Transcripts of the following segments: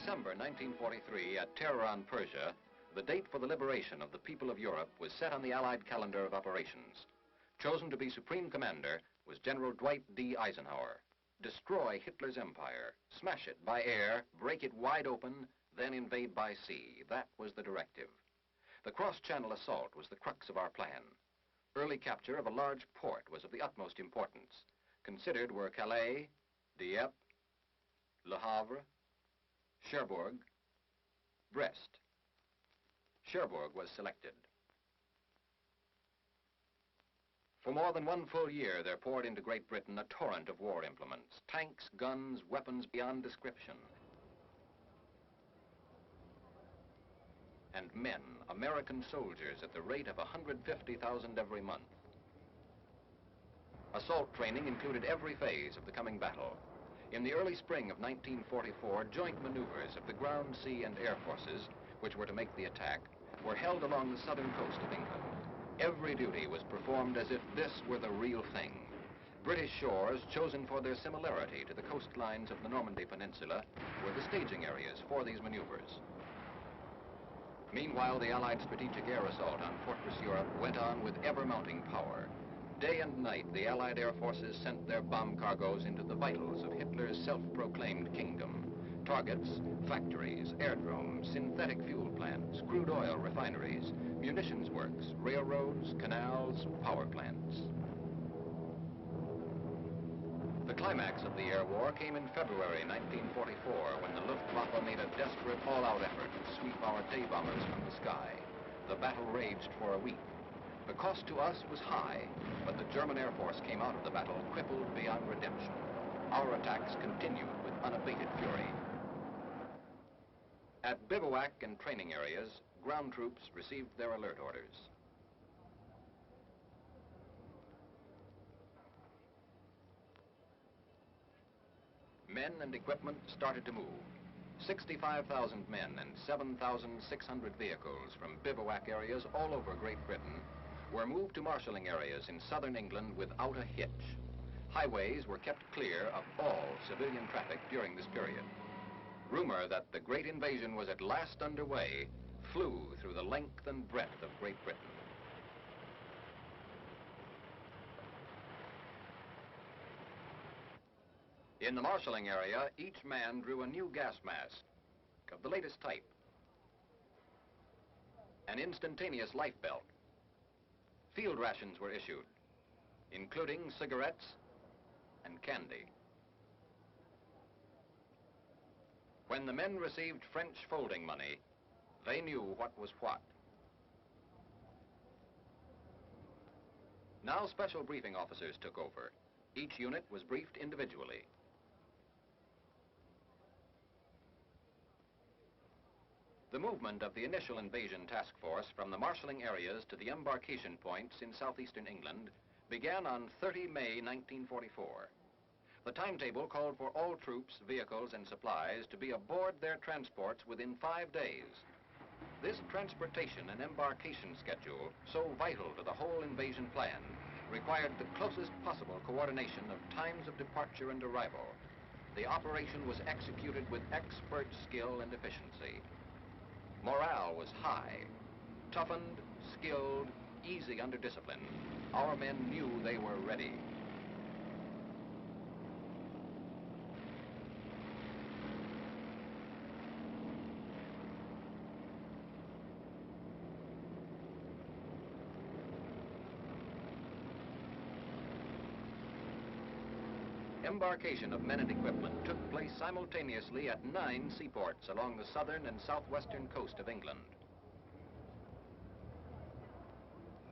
December 1943 at Tehran, Persia, the date for the liberation of the people of Europe was set on the Allied calendar of operations. Chosen to be Supreme Commander was General Dwight D. Eisenhower. Destroy Hitler's empire, smash it by air, break it wide open, then invade by sea. That was the directive. The cross-channel assault was the crux of our plan. Early capture of a large port was of the utmost importance. Considered were Calais, Dieppe, Le Havre, Cherbourg, Brest. Cherbourg was selected. For more than one full year, there poured into Great Britain a torrent of war implements, tanks, guns, weapons beyond description. And men, American soldiers, at the rate of 150,000 every month. Assault training included every phase of the coming battle. In the early spring of 1944, joint maneuvers of the ground, sea, and air forces, which were to make the attack, were held along the southern coast of England. Every duty was performed as if this were the real thing. British shores, chosen for their similarity to the coastlines of the Normandy Peninsula, were the staging areas for these maneuvers. Meanwhile, the Allied strategic air assault on Fortress Europe went on with ever-mounting power. Day and night, the Allied air forces sent their bomb cargoes into the vitals of Hitler's self-proclaimed kingdom. Targets, factories, airdromes, synthetic fuel plants, crude oil refineries, munitions works, railroads, canals, power plants. The climax of the air war came in February 1944 when the Luftwaffe made a desperate all-out effort to sweep our day bombers from the sky. The battle raged for a week. The cost to us was high, but the German Air Force came out of the battle crippled beyond redemption. Our attacks continued with unabated fury. At bivouac and training areas, ground troops received their alert orders. Men and equipment started to move. 65,000 men and 7,600 vehicles from bivouac areas all over Great Britain were moved to marshalling areas in southern England without a hitch. Highways were kept clear of all civilian traffic during this period. Rumor that the great invasion was at last underway flew through the length and breadth of Great Britain. In the marshalling area, each man drew a new gas mask of the latest type, an instantaneous life belt. Field rations were issued, including cigarettes and candy. When the men received French folding money, they knew what was what. Now special briefing officers took over. Each unit was briefed individually. The movement of the initial invasion task force from the marshalling areas to the embarkation points in southeastern England began on 30 May 1944. The timetable called for all troops, vehicles, and supplies to be aboard their transports within 5 days. This transportation and embarkation schedule, so vital to the whole invasion plan, required the closest possible coordination of times of departure and arrival. The operation was executed with expert skill and efficiency. Morale was high. Toughened, skilled, easy under discipline, our men knew they were ready. Embarkation of men and equipment took place simultaneously at 9 seaports along the southern and southwestern coast of England.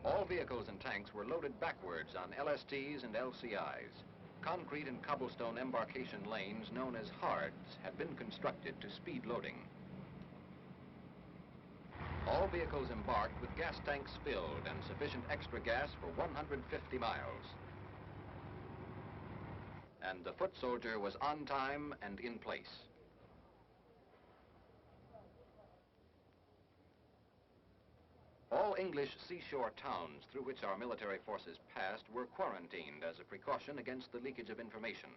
All vehicles and tanks were loaded backwards on LSTs and LCIs. Concrete and cobblestone embarkation lanes known as hards had been constructed to speed loading. All vehicles embarked with gas tanks filled and sufficient extra gas for 150 miles. And the foot soldier was on time and in place. All English seashore towns through which our military forces passed were quarantined as a precaution against the leakage of information.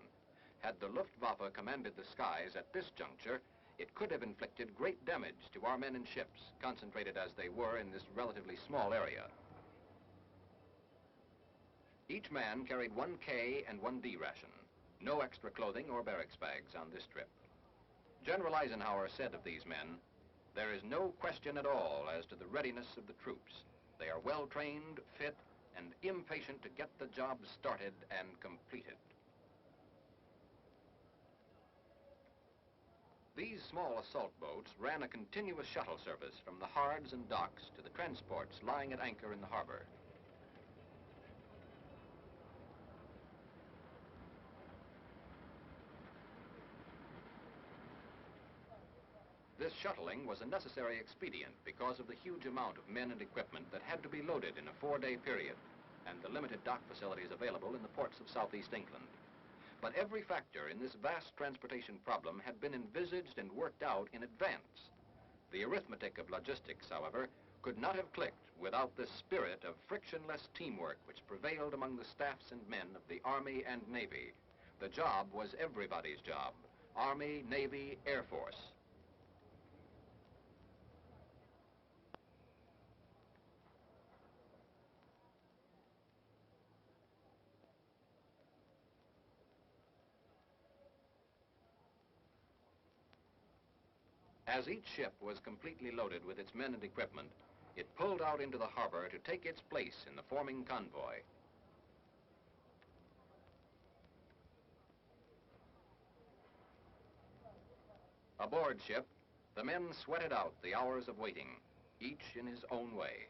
Had the Luftwaffe commanded the skies at this juncture, it could have inflicted great damage to our men and ships, concentrated as they were in this relatively small area. Each man carried one K and one D ration. No extra clothing or barracks bags on this trip. General Eisenhower said of these men, "There is no question at all as to the readiness of the troops. They are well trained, fit, and impatient to get the job started and completed." These small assault boats ran a continuous shuttle service from the hards and docks to the transports lying at anchor in the harbor. This shuttling was a necessary expedient because of the huge amount of men and equipment that had to be loaded in a 4-day period and the limited dock facilities available in the ports of southeast England. But every factor in this vast transportation problem had been envisaged and worked out in advance. The arithmetic of logistics, however, could not have clicked without the spirit of frictionless teamwork which prevailed among the staffs and men of the Army and Navy. The job was everybody's job: Army, Navy, Air Force. As each ship was completely loaded with its men and equipment, it pulled out into the harbor to take its place in the forming convoy. Aboard ship, the men sweated out the hours of waiting, each in his own way.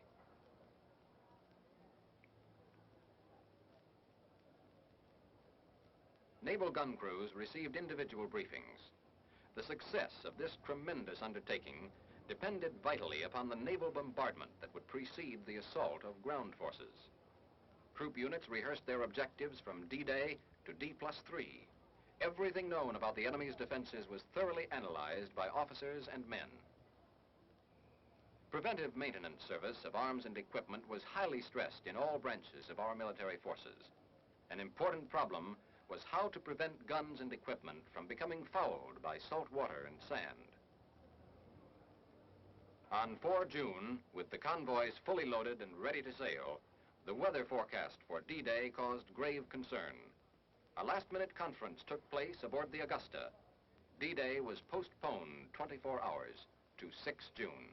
Naval gun crews received individual briefings. The success of this tremendous undertaking depended vitally upon the naval bombardment that would precede the assault of ground forces. Troop units rehearsed their objectives from D-Day to D+3. Everything known about the enemy's defenses was thoroughly analyzed by officers and men. Preventive maintenance service of arms and equipment was highly stressed in all branches of our military forces. An important problem was how to prevent guns and equipment from becoming fouled by salt water and sand. On 4 June, with the convoys fully loaded and ready to sail, the weather forecast for D-Day caused grave concern. A last-minute conference took place aboard the Augusta. D-Day was postponed 24 hours to 6 June.